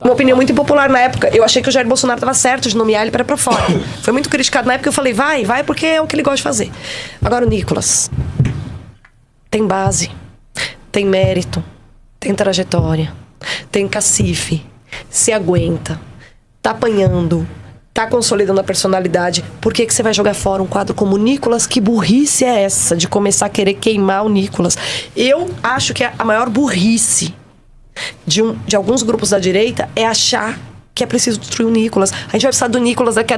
Uma opinião muito impopular na época. Eu achei que o Jair Bolsonaro estava certo de nomear ele para ir pra fora. Foi muito criticado na época. Eu falei, vai porque é o que ele gosta de fazer. Agora o Nicolas tem base, tem mérito, tem trajetória, tem cacife, se aguenta, tá apanhando, tá consolidando a personalidade. Por que você vai jogar fora um quadro como o Nicolas? Que burrice é essa de começar a querer queimar o Nicolas? Eu acho que a maior burrice de alguns grupos da direita é achar que é preciso destruir o Nicolas. A gente vai precisar do Nicolas daqui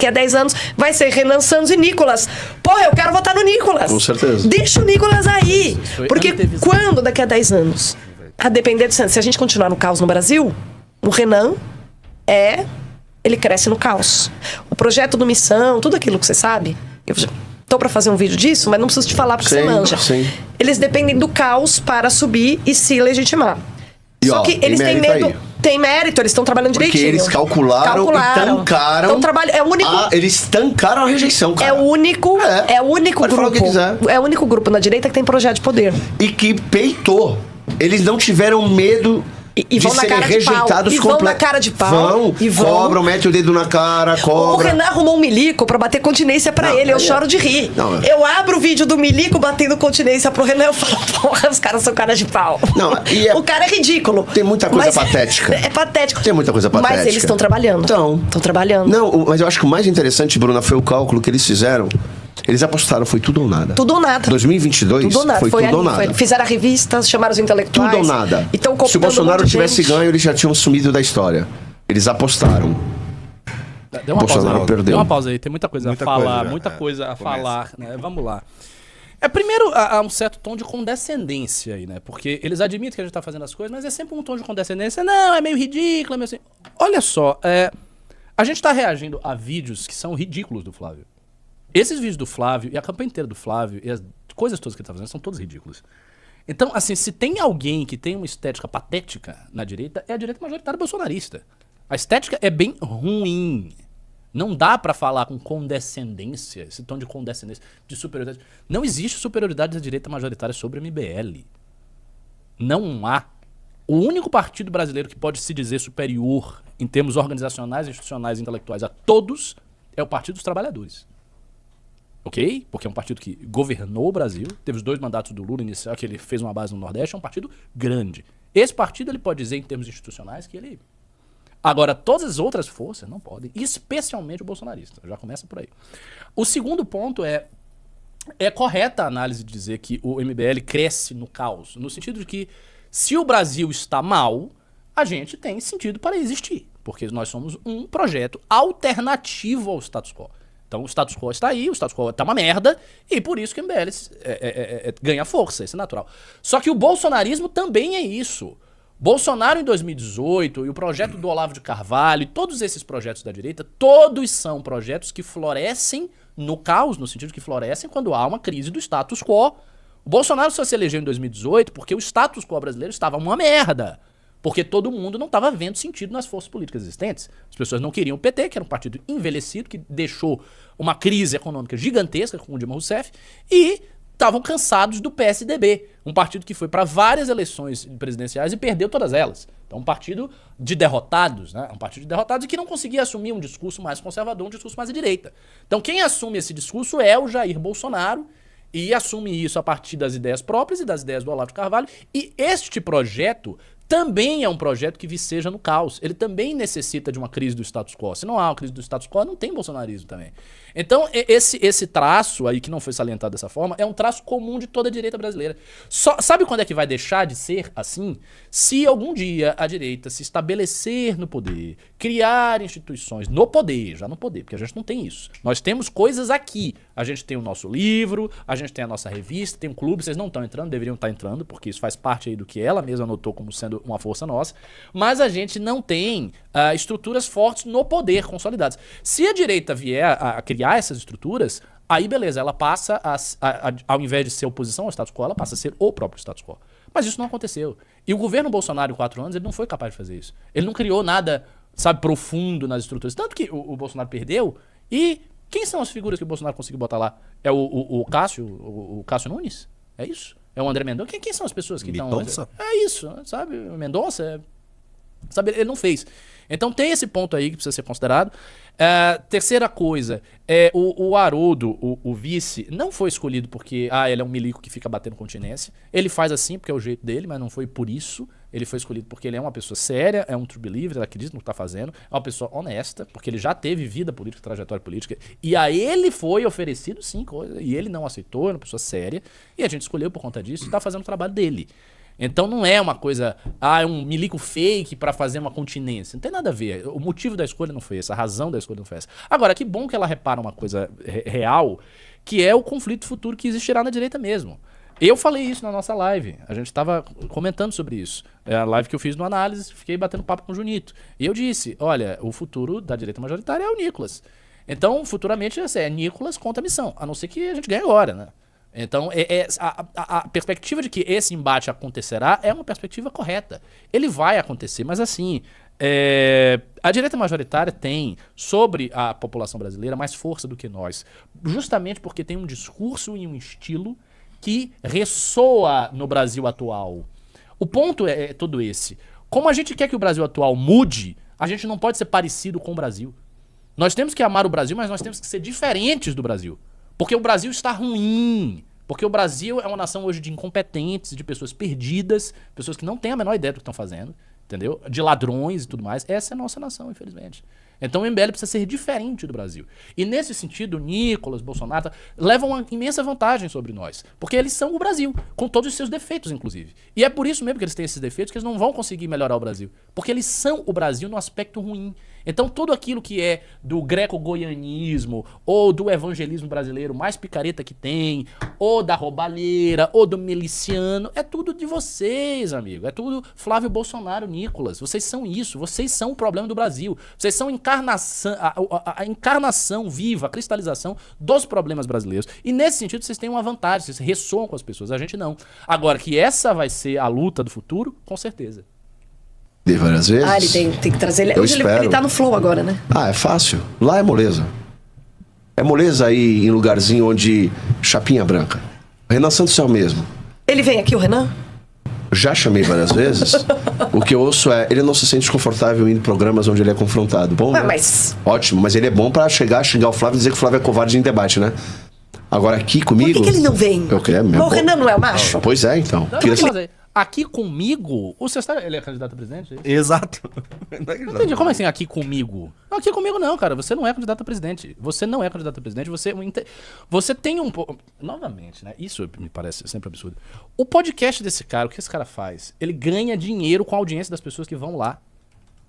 a 10 anos. Vai ser Renan Santos e Nicolas. Porra, eu quero votar no Nicolas. Com certeza. Deixa o Nicolas aí. Porque quando daqui a 10 anos, a depender de se a gente continuar no caos no Brasil, o Renan ele cresce no caos. O projeto do Missão, tudo aquilo que você sabe, eu tô pra fazer um vídeo disso, mas não preciso te falar porque você manja. Sim. Eles dependem do caos para subir e se legitimar. Só que eles têm medo. Aí. Tem mérito, eles estão trabalhando direitinho. Porque eles calcularam. E tancaram. É o único. Eles tancaram a rejeição, cara. É o único Pode falar o que grupo. quiser. É o único grupo na direita que tem projeto de poder. E que peitou. Eles não tiveram medo e de vão serem na cara rejeitados de pau. E vão na cara de pau. Cobram, metem o dedo na cara, cobram. O Renan arrumou um milico pra bater continência pra ele. Eu choro de rir. Eu abro o vídeo do milico batendo continência pro Renan e eu falo, porra, os caras são cara de pau. O cara é ridículo. Tem muita coisa patética. É patético. Tem muita coisa patética. Mas eles estão trabalhando. Estão trabalhando. Não, mas eu acho que o mais interessante, Bruna, foi o cálculo que eles fizeram. Eles apostaram, foi tudo ou nada. Tudo ou nada. 2022 tudo ou nada. Foi tudo ou nada. Fizeram a revista, chamaram os intelectuais. Tudo ou nada. Então, se o Bolsonaro tivesse ganho, eles já tinham sumido da história. Eles apostaram. Deu uma Bolsonaro pausa, perdeu. Deu uma pausa aí, tem muita coisa a falar, muita coisa a falar, né? Vamos lá. Primeiro, há um certo tom de condescendência aí, né? Porque eles admitem que a gente tá fazendo as coisas, mas é sempre um tom de condescendência. Não, é meio ridículo, é meio assim. Olha só, a gente tá reagindo a vídeos que são ridículos do Flávio. Esses vídeos do Flávio e a campanha inteira do Flávio e as coisas todas que ele tá fazendo são todas ridículas. Então, assim, se tem alguém que tem uma estética patética na direita, é a direita majoritária bolsonarista. A estética é bem ruim. Não dá pra falar com condescendência, esse tom de condescendência, de superioridade. Não existe superioridade da direita majoritária sobre o MBL. Não há. O único partido brasileiro que pode se dizer superior em termos organizacionais, institucionais e intelectuais a todos é o Partido dos Trabalhadores. Ok? Porque é um partido que governou o Brasil, teve os 2 mandatos do Lula inicial, que ele fez uma base no Nordeste, é um partido grande. Esse partido ele pode dizer em termos institucionais que ele... Agora, todas as outras forças não podem, especialmente o bolsonarista. Já começa por aí. O segundo ponto é correta a análise de dizer que o MBL cresce no caos, no sentido de que se o Brasil está mal, a gente tem sentido para existir, porque nós somos um projeto alternativo ao status quo. Então o status quo está aí, o status quo está uma merda, e por isso que o MBL ganha força, isso é natural. Só que o bolsonarismo também é isso. Bolsonaro em 2018 e o projeto do Olavo de Carvalho e todos esses projetos da direita, todos são projetos que florescem no caos, no sentido que florescem quando há uma crise do status quo. O Bolsonaro só se elegeu em 2018 porque o status quo brasileiro estava uma merda. Porque todo mundo não estava vendo sentido nas forças políticas existentes. As pessoas não queriam o PT, que era um partido envelhecido, que deixou uma crise econômica gigantesca com o Dilma Rousseff, e estavam cansados do PSDB, um partido que foi para várias eleições presidenciais e perdeu todas elas. Então um partido de derrotados, né? Um partido de derrotados e que não conseguia assumir um discurso mais conservador, um discurso mais à direita. Então quem assume esse discurso é o Jair Bolsonaro, e assume isso a partir das ideias próprias e das ideias do Olavo de Carvalho, e este projeto também é um projeto que viceja no caos. Ele também necessita de uma crise do status quo. Se não há uma crise do status quo, não tem bolsonarismo também. Então, esse traço aí, que não foi salientado dessa forma, é um traço comum de toda a direita brasileira. Sabe quando é que vai deixar de ser assim? Se algum dia a direita se estabelecer no poder, criar instituições no poder, já no poder, porque a gente não tem isso. Nós temos coisas aqui. A gente tem o nosso livro, a gente tem a nossa revista, tem um clube, vocês não estão entrando, deveriam estar entrando, porque isso faz parte aí do que ela mesma anotou como sendo uma força nossa, mas a gente não tem estruturas fortes no poder consolidadas. Se a direita vier a criar essas estruturas, aí beleza, ela passa, ao invés de ser oposição ao status quo, ela passa a ser o próprio status quo. Mas isso não aconteceu. E o governo Bolsonaro, em 4 anos, ele não foi capaz de fazer isso. Ele não criou nada, sabe, profundo nas estruturas. Tanto que o Bolsonaro perdeu, e quem são as figuras que o Bolsonaro conseguiu botar lá? É o Cássio Nunes? É isso? É o André Mendonça? Quem são as pessoas que estão... Mendonça? É isso, sabe? O Mendonça Sabe, ele não fez. Então tem esse ponto aí que precisa ser considerado. Terceira coisa, o Haroldo, o vice, não foi escolhido porque ele é um milico que fica batendo continência. Ele faz assim porque é o jeito dele, mas não foi por isso. Ele foi escolhido porque ele é uma pessoa séria, é um true believer, ele acredita no que está fazendo, é uma pessoa honesta, porque ele já teve vida política, trajetória política, e a ele foi oferecido sim coisa, e ele não aceitou, é uma pessoa séria, e a gente escolheu por conta disso e está fazendo o trabalho dele. Então não é uma coisa, é um milico fake para fazer uma continência. Não tem nada a ver. O motivo da escolha não foi esse, a razão da escolha não foi essa. Agora, que bom que ela repara uma coisa real, que é o conflito futuro que existirá na direita mesmo. Eu falei isso na nossa live, a gente estava comentando sobre isso. É a live que eu fiz no Análise, fiquei batendo papo com o Junito. E eu disse, olha, o futuro da direita majoritária é o Nicolas. Então, futuramente, é Nicolas contra a missão, a não ser que a gente ganhe agora, né? Então, a perspectiva de que esse embate acontecerá é uma perspectiva correta. Ele vai acontecer, mas assim, a direita majoritária tem sobre a população brasileira mais força do que nós, justamente porque tem um discurso e um estilo que ressoa no Brasil atual. O ponto é todo esse. Como a gente quer que o Brasil atual mude, a gente não pode ser parecido com o Brasil. Nós temos que amar o Brasil, mas nós temos que ser diferentes do Brasil. Porque o Brasil está ruim. Porque o Brasil é uma nação hoje de incompetentes, de pessoas perdidas, pessoas que não têm a menor ideia do que estão fazendo, entendeu? De ladrões e tudo mais. Essa é a nossa nação, infelizmente. Então o MBL precisa ser diferente do Brasil. E nesse sentido, Nicolas, Bolsonaro levam uma imensa vantagem sobre nós. Porque eles são o Brasil, com todos os seus defeitos, inclusive. E é por isso mesmo que eles têm esses defeitos que eles não vão conseguir melhorar o Brasil. Porque eles são o Brasil no aspecto ruim. Então tudo aquilo que é do greco-goianismo, ou do evangelismo brasileiro mais picareta que tem, ou da roubalheira, ou do miliciano, é tudo de vocês, amigo. É tudo Flávio Bolsonaro, Nicolas. Vocês são isso, vocês são o problema do Brasil. Vocês são a encarnação viva, a cristalização dos problemas brasileiros. E nesse sentido vocês têm uma vantagem, vocês ressoam com as pessoas, a gente não. Agora, que essa vai ser a luta do futuro, com certeza. De várias vezes. Ele tem que trazer ele. Hoje ele tá no flow agora, né? É fácil. Lá é moleza. É moleza aí em lugarzinho onde chapinha branca. Renan Santos é o mesmo. Ele vem aqui, o Renan? Já chamei várias vezes. O que eu ouço ele não se sente desconfortável em programas onde ele é confrontado. Bom, né? Mas... Ótimo, mas ele é bom pra xingar o Flávio e dizer que o Flávio é covarde em debate, né? Agora aqui comigo... Por que ele não vem? Eu quero mesmo. O Renan não é o macho? Pois é, então. Aqui comigo? Ele é candidato a presidente? É isso? Exato. Não entendi. Como assim aqui comigo? Não, aqui comigo não, cara. Você não é candidato a presidente. Você não é candidato a presidente. Você tem um... Novamente, né? Isso me parece sempre absurdo. O podcast desse cara, o que esse cara faz? Ele ganha dinheiro com a audiência das pessoas que vão lá.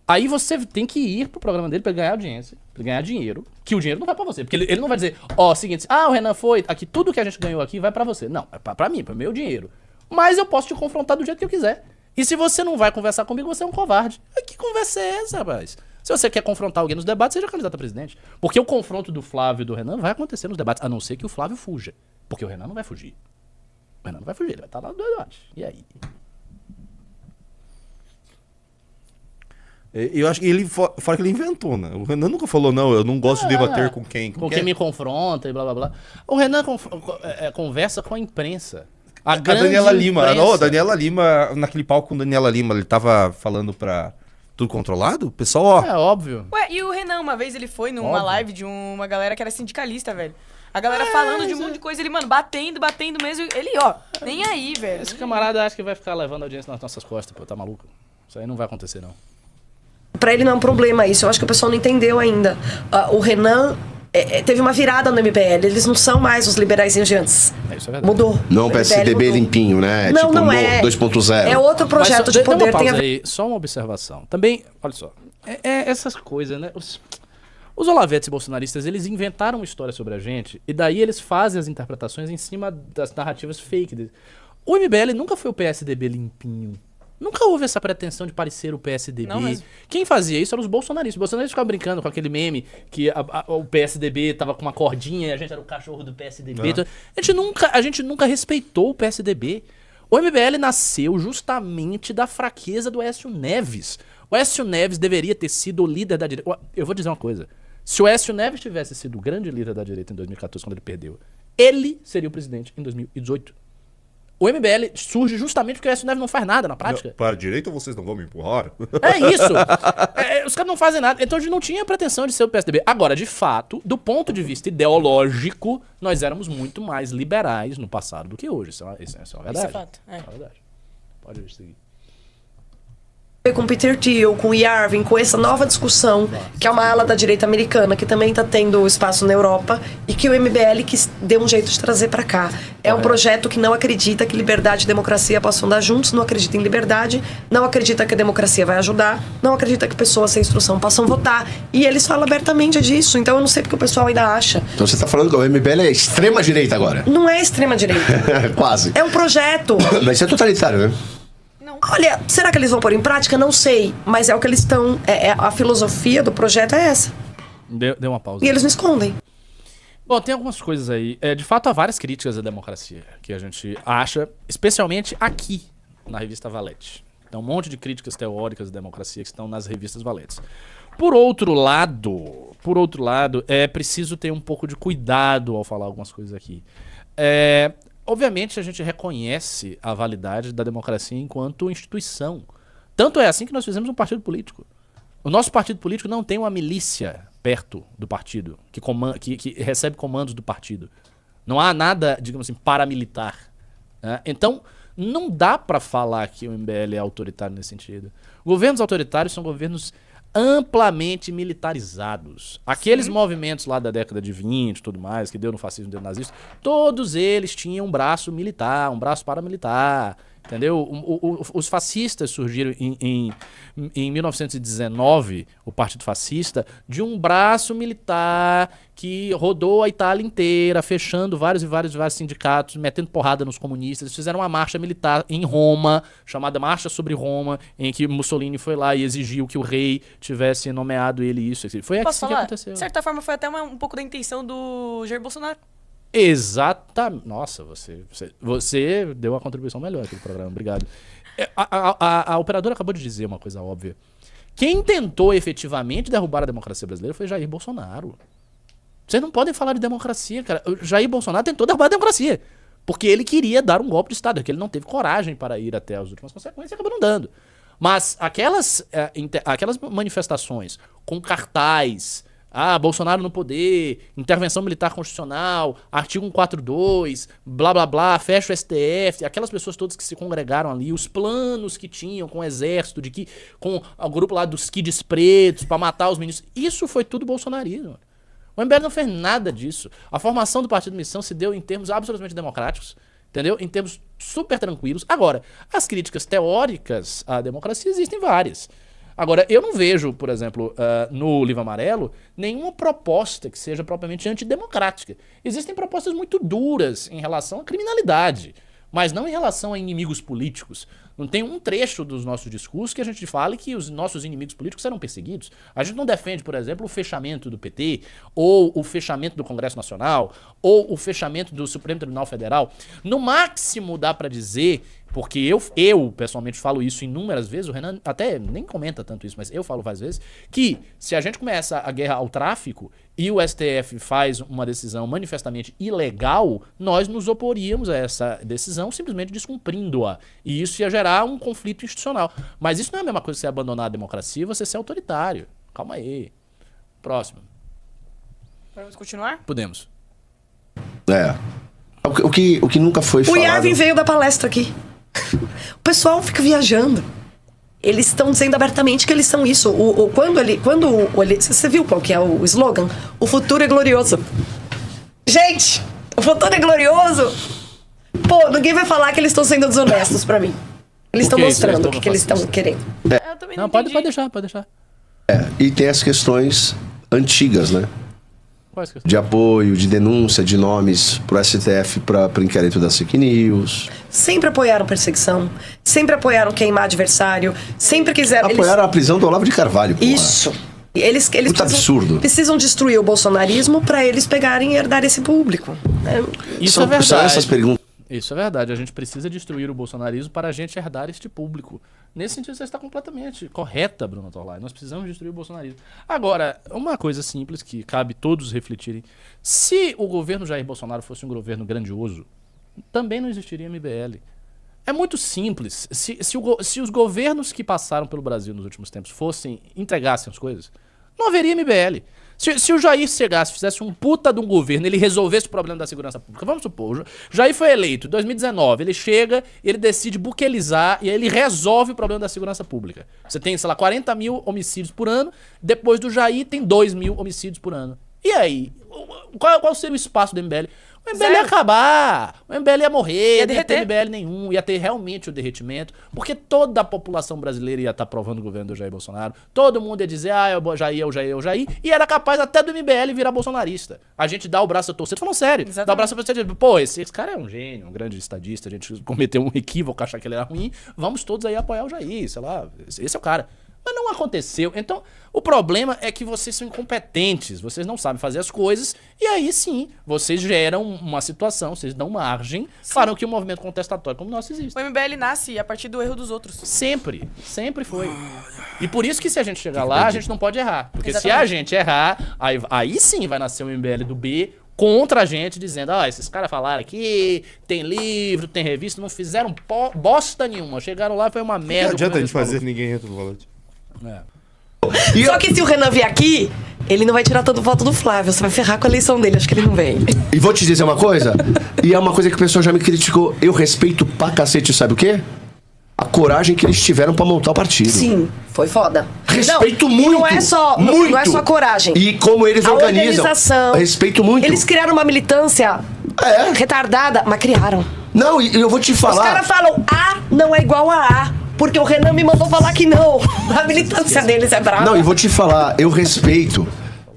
Aí você tem que ir pro programa dele pra ele ganhar audiência, pra ele ganhar dinheiro, que o dinheiro não vai pra você. Porque ele não vai dizer, seguinte, o Renan foi, aqui tudo que a gente ganhou aqui vai pra você. Não, é pra mim, pro meu dinheiro. Mas eu posso te confrontar do jeito que eu quiser. E se você não vai conversar comigo, você é um covarde. Que conversa é essa, rapaz? Se você quer confrontar alguém nos debates, seja candidato a presidente. Porque o confronto do Flávio e do Renan vai acontecer nos debates, a não ser que o Flávio fuja. Porque o Renan não vai fugir. O Renan não vai fugir, ele vai estar lá no debate. E aí? Eu acho que ele, fora que ele inventou, né? O Renan nunca falou, não, eu não gosto de debater com quem. Com quem me confronta e blá blá blá. O Renan conversa com a imprensa. A Daniela Lima. Daniela Lima, naquele palco com Daniela Lima, ele tava falando pra tudo controlado? O pessoal, É óbvio. Ué, e o Renan, uma vez ele foi numa live de uma galera que era sindicalista, velho. A galera falando de um monte de coisa, ele, mano, batendo mesmo. Ele, nem aí, velho. Esse camarada acha que vai ficar levando a audiência nas nossas costas, pô, tá maluco? Isso aí não vai acontecer, não. Pra ele não é um problema isso, eu acho que o pessoal não entendeu ainda. O Renan teve uma virada no MBL, eles não são mais os liberaizinhos de antes. Isso é verdade. Mudou. Não o PSDB limpinho, né? Não, não é. 2.0. É outro projeto de poder. Tem aí, só uma observação. Também, olha só, essas coisas, né? Os olavetes bolsonaristas, eles inventaram uma história sobre a gente e daí eles fazem as interpretações em cima das narrativas fake. O MBL nunca foi o PSDB limpinho. Nunca houve essa pretensão de parecer o PSDB. Não, mas... Quem fazia isso eram os bolsonaristas. Os bolsonaristas ficavam brincando com aquele meme que o PSDB tava com uma cordinha e a gente era o cachorro do PSDB. Então, a gente nunca respeitou o PSDB. O MBL nasceu justamente da fraqueza do Aécio Neves. O Aécio Neves deveria ter sido o líder da direita. Eu vou dizer uma coisa. Se o Aécio Neves tivesse sido o grande líder da direita em 2014, quando ele perdeu, ele seria o presidente em 2018. O MBL surge justamente porque o Aécio Neves não faz nada na prática. Para a direita vocês não vão me empurrar? É isso. Os caras não fazem nada. Então a gente não tinha pretensão de ser o PSDB. Agora, de fato, do ponto de vista ideológico, nós éramos muito mais liberais no passado do que hoje. Isso é uma verdade. Isso é fato. É uma verdade. Pode seguir. Com o Peter Thiel, com o Yarvin, com essa nova discussão, que é uma ala da direita americana, que também está tendo espaço na Europa, e que o MBL quis deu um jeito de trazer para cá. É um projeto que não acredita que liberdade e democracia possam andar juntos, não acredita em liberdade, não acredita que a democracia vai ajudar, não acredita que pessoas sem instrução possam votar. E eles falam abertamente disso, então eu não sei porque o pessoal ainda acha. Então você está falando que o MBL é extrema-direita agora? Não é extrema-direita. Quase. É um projeto. Mas isso é totalitário, né? Olha, será que eles vão pôr em prática? Não sei, mas é o que eles estão... a filosofia do projeto é essa. Deu uma pausa. E eles não escondem. Bom, tem algumas coisas aí. De fato, há várias críticas à democracia que a gente acha, especialmente aqui, na revista Valete. Tem um monte de críticas teóricas da democracia que estão nas revistas Valetes. Por outro lado, é preciso ter um pouco de cuidado ao falar algumas coisas aqui. Obviamente, a gente reconhece a validade da democracia enquanto instituição. Tanto é assim que nós fizemos um partido político. O nosso partido político não tem uma milícia perto do partido, que recebe comandos do partido. Não há nada, digamos assim, paramilitar. Né? Então, não dá para falar que o MBL é autoritário nesse sentido. Governos autoritários são governos amplamente militarizados. Aqueles movimentos lá da década de 20 e tudo mais, que deu no fascismo, deu no nazismo, todos eles tinham um braço militar, um braço paramilitar, entendeu? Os fascistas surgiram em 1919, o Partido Fascista, de um braço militar que rodou a Itália inteira, fechando vários sindicatos, metendo porrada nos comunistas. Eles fizeram uma marcha militar em Roma, chamada Marcha sobre Roma, em que Mussolini foi lá e exigiu que o rei tivesse nomeado ele isso. Foi assim que aconteceu. De certa forma, foi até um pouco da intenção do Jair Bolsonaro. Exatamente. Nossa, você deu uma contribuição melhor aqui no programa. Obrigado. A operadora acabou de dizer uma coisa óbvia. Quem tentou efetivamente derrubar a democracia brasileira foi Jair Bolsonaro. Vocês não podem falar de democracia, cara. O Jair Bolsonaro tentou derrubar a democracia. Porque ele queria dar um golpe de Estado. Porque ele não teve coragem para ir até as últimas consequências e acabou não dando. Mas aquelas manifestações com cartaz... Bolsonaro no poder, intervenção militar constitucional, artigo 142, blá blá blá, fecha o STF, aquelas pessoas todas que se congregaram ali, os planos que tinham com o exército, com o grupo lá dos kids pretos pra matar os ministros, isso foi tudo bolsonarismo. O MBL não fez nada disso. A formação do Partido Missão se deu em termos absolutamente democráticos, entendeu? Em termos super tranquilos. Agora, as críticas teóricas à democracia existem várias. Agora, eu não vejo, por exemplo, no Livro Amarelo, nenhuma proposta que seja propriamente antidemocrática. Existem propostas muito duras em relação à criminalidade, mas não em relação a inimigos políticos. Não tem um trecho dos nossos discursos que a gente fale que os nossos inimigos políticos serão perseguidos. A gente não defende, por exemplo, o fechamento do PT, ou o fechamento do Congresso Nacional, ou o fechamento do Supremo Tribunal Federal. No máximo dá para dizer, porque eu pessoalmente falo isso inúmeras vezes, o Renan até nem comenta tanto isso, mas eu falo várias vezes, que se a gente começa a guerra ao tráfico e o STF faz uma decisão manifestamente ilegal, nós nos oporíamos a essa decisão simplesmente descumprindo-a. E isso ia gerar um conflito institucional. Mas isso não é a mesma coisa que você abandonar a democracia e você ser autoritário. Calma aí. Próximo. Podemos continuar? Podemos. O que nunca foi falado... O Yarvin veio da palestra aqui. O pessoal fica viajando. Eles estão dizendo abertamente que eles são isso. Você viu qual que é o slogan? O futuro é glorioso. Gente, o futuro é glorioso. Pô, ninguém vai falar que eles estão sendo desonestos pra mim. Eles estão mostrando o que eles estão querendo. Eu também não pode deixar. E tem as questões antigas, né? Quais questões? De apoio, de denúncia de nomes pro STF para o inquérito das fake news. Sempre apoiaram perseguição, sempre apoiaram queimar adversário, sempre quiseram... Apoiaram a prisão do Olavo de Carvalho, porra. Isso. Eles absurdo. Precisam destruir o bolsonarismo para eles pegarem e herdar esse público. Isso é verdade. São essas perguntas. Isso é verdade. A gente precisa destruir o bolsonarismo para a gente herdar este público. Nesse sentido, você está completamente correta, Bruno Torlai. Nós precisamos destruir o bolsonarismo. Agora, uma coisa simples que cabe todos refletirem. Se o governo Jair Bolsonaro fosse um governo grandioso, também não existiria MBL. É muito simples. Se os governos que passaram pelo Brasil nos últimos tempos entregassem as coisas, não haveria MBL. Se o Jair chegasse, fizesse um puta de um governo, ele resolvesse o problema da segurança pública, vamos supor, o Jair foi eleito em 2019, ele chega, ele decide buquelizar e aí ele resolve o problema da segurança pública. Você tem, sei lá, 40 mil homicídios por ano, depois do Jair tem 2 mil homicídios por ano. E aí? Qual seria o espaço do MBL? O MBL ia acabar, o MBL ia morrer, não ia ter MBL nenhum, ia ter realmente o derretimento, porque toda a população brasileira ia estar aprovando o governo do Jair Bolsonaro, todo mundo ia dizer, é o Jair, e era capaz até do MBL virar bolsonarista. A gente dá o braço a torcer, falando sério, dá o braço a torcer, pô, esse cara é um gênio, um grande estadista, a gente cometeu um equívoco, achar que ele era ruim, vamos todos aí apoiar o Jair, sei lá, esse é o cara. Mas não aconteceu. Então, o problema é que vocês são incompetentes, vocês não sabem fazer as coisas, e aí sim, vocês geram uma situação, vocês dão margem para que o movimento contestatório como o nosso exista. O MBL nasce a partir do erro dos outros. Sempre foi. E por isso que se a gente chegar lá, a gente não pode errar. Porque se a gente errar, aí sim vai nascer o MBL do B contra a gente, dizendo, esses caras falaram aqui, tem livro, tem revista, não fizeram bosta nenhuma. Chegaram lá, foi uma merda. Não adianta a gente fazer ninguém entra no volante. Só que se o Renan vier aqui, ele não vai tirar toda foto do Flávio. Você vai ferrar com a eleição dele, acho que ele não vem. E vou te dizer uma coisa, e é uma coisa que o pessoal já me criticou. Eu respeito pra cacete, sabe o quê? A coragem que eles tiveram pra montar o partido. Sim, foi foda. Respeito muito. Não é só, muito. Não é só coragem. E como eles organizam. Organização. Respeito muito. Eles criaram uma militância retardada, mas criaram. Não, e eu vou te falar. Os caras falam A não é igual a A. Porque o Renan me mandou falar que não. A militância deles é brava. Não, e vou te falar, eu respeito,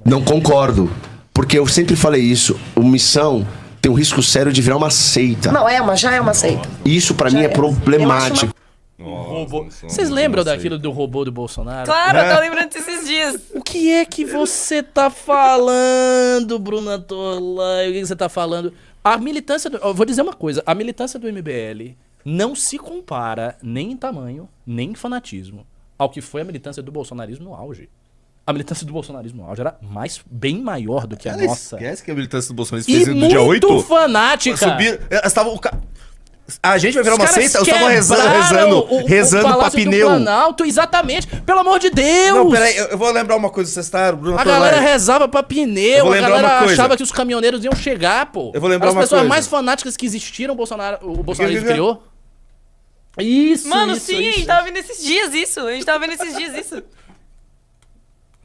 não concordo. Porque eu sempre falei isso, o Missão tem um risco sério de virar uma seita. Não, já é uma seita. Isso pra mim é problemático. Vocês lembram daquilo do robô do Bolsonaro? Claro, eu tô lembrando desses dias. O que é que você tá falando, Bruna Torlai? O que você tá falando? A militância eu vou dizer uma coisa, a militância do MBL não se compara nem em tamanho, nem em fanatismo ao que foi a militância do bolsonarismo no auge. A militância do bolsonarismo no auge era bem maior do que a nossa. Esquece que a militância do bolsonarismo fez no dia 8? Muito fanática. A gente vai virar uma seita? Os estavam rezando pra pneu. Planalto, exatamente. Pelo amor de Deus. Não, peraí, eu vou lembrar uma coisa. Vocês estavam, Bruno. A galera rezava pra pneu. A galera achava que os caminhoneiros iam chegar, pô. Eu vou lembrar uma coisa. As pessoas mais fanáticas que existiram, o bolsonarismo criou. Isso, Mano, sim, a gente tava vendo esses dias isso.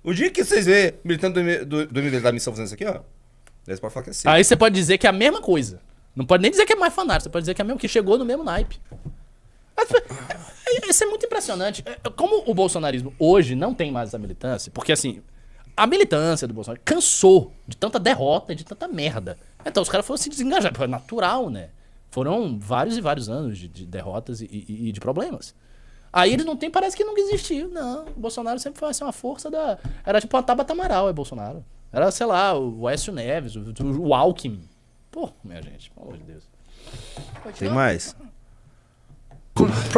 O dia que vocês verem militando do MBL da missão fazendo isso aqui, ó. Daí você pode falar que é assim. Aí você pode dizer que é a mesma coisa. Não pode nem dizer que é mais fanático, você pode dizer que é mesmo que chegou no mesmo naipe. Isso é muito impressionante. Como o bolsonarismo hoje não tem mais essa militância, porque assim, a militância do Bolsonaro cansou de tanta derrota e de tanta merda. Então os caras foram se desengajar. É natural, né? Foram vários e vários anos de derrotas e de problemas. Aí eles não tem, parece que nunca existiu. Não, o Bolsonaro sempre foi assim, uma força da... Era tipo uma Tabata Amaral, Bolsonaro. Era, sei lá, o Aécio Neves, o Alckmin. Pô, minha gente, pelo amor de Deus. Tem mais?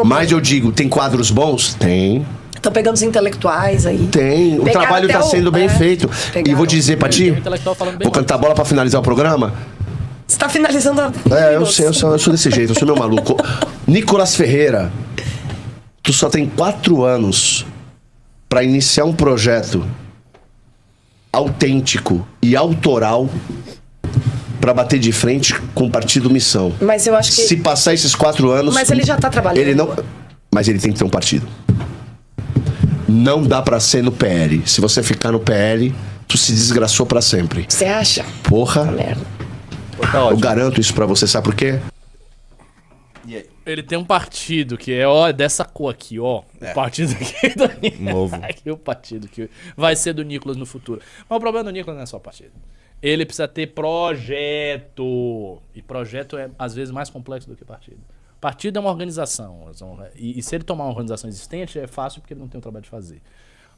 Mas eu digo, tem quadros bons? Tem. Estão pegando os intelectuais aí. Tem. O trabalho tá sendo bem feito. E vou dizer pra ti, vou cantar bola pra finalizar o programa. Você tá finalizando a... Eu sei, eu sou desse jeito, eu sou meu maluco. Nicolas Ferreira, tu só tem 4 anos pra iniciar um projeto autêntico e autoral pra bater de frente com o Partido Missão. Mas eu acho que... Se passar esses 4 anos... Mas ele já tá trabalhando. Ele não... Mas ele tem que ter um partido. Não dá pra ser no PL. Se você ficar no PL, tu se desgraçou pra sempre. Você acha? Porra. Merda. Eu garanto isso pra você, sabe por quê? Ele tem um partido que é dessa cor aqui, ó. O partido aqui do Novo. Aqui é o partido que vai ser do Nicolas no futuro. Mas o problema do Nicolas não é só o partido. Ele precisa ter projeto. E projeto é, às vezes, mais complexo do que partido. Partido é uma organização. E se ele tomar uma organização existente, é fácil porque ele não tem o trabalho de fazer.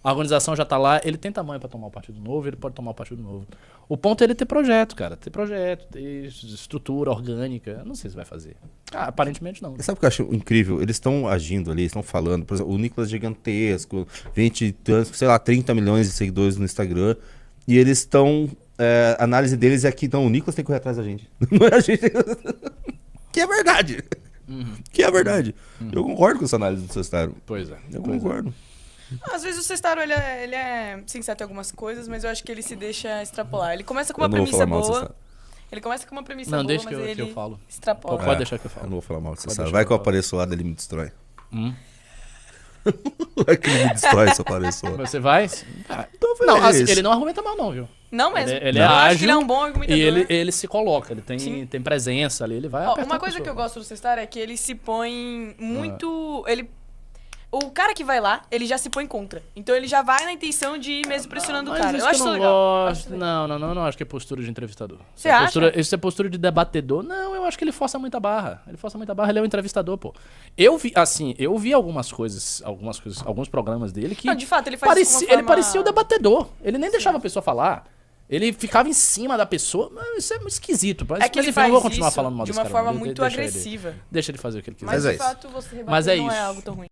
A organização já tá lá, ele tem tamanho pra tomar um partido novo, ele pode tomar um partido novo. O ponto é ele ter projeto, cara. Ter projeto, ter estrutura orgânica. Não sei se vai fazer. Aparentemente não. Sabe o que eu acho incrível? Eles estão agindo ali, estão falando. Por exemplo, o Nicolas gigantesco, 20 tantos, sei lá, 30 milhões de seguidores no Instagram. E eles estão... a análise deles é que não, o Nicolas tem que correr atrás da gente. Não é a gente. que é verdade. Que é verdade. Eu concordo com essa análise do Sestaro. Pois é. Eu concordo. Às vezes o Sestaro, ele é sensato em algumas coisas, mas eu acho que ele se deixa extrapolar. Ele começa com Eu uma não vou premissa falar mal do boa. Sestaro. Ele começa com uma premissa Não, boa, deixa mas que ele eu falo. extrapola. Pode deixar que eu falo. Eu não vou falar mal do Sestaro. deixar Vai que que eu eu falo. apareço lá, dele me destrói. Vai que ele me destrói se eu apareço lá. Você vai? Talvez. Não, assim, ele não argumenta mal, não, viu? Não mesmo. Ele eu é acho que ágil ele é um bom argumentador. e ele se coloca, ele Sim. tem presença ali, ele vai Ó, apertar uma a coisa pessoa. que eu gosto do Sestaro é que ele se põe muito... O cara que vai lá, ele já se põe contra. Então ele já vai na intenção de ir mesmo pressionando o Mas cara. isso Eu que acho eu isso não legal. gosto. Não acho que é postura de entrevistador. Você acha? Isso é postura de debatedor. Não, eu acho que ele força muita barra. Ele é um entrevistador, pô. Eu vi alguns programas dele que Não, de fato, ele faz isso com uma ele forma- parecia o debatedor. Ele nem deixava a pessoa falar. Ele ficava em cima da pessoa. Mas isso é muito esquisito. Mas, É que ele enfim, faz eu vou continuar isso falando mal de desse uma cara, forma não. muito Deixa agressiva. Deixa ele fazer o que ele quiser. Mas é de isso. fato, você rebater Mas é não é isso. algo tão ruim.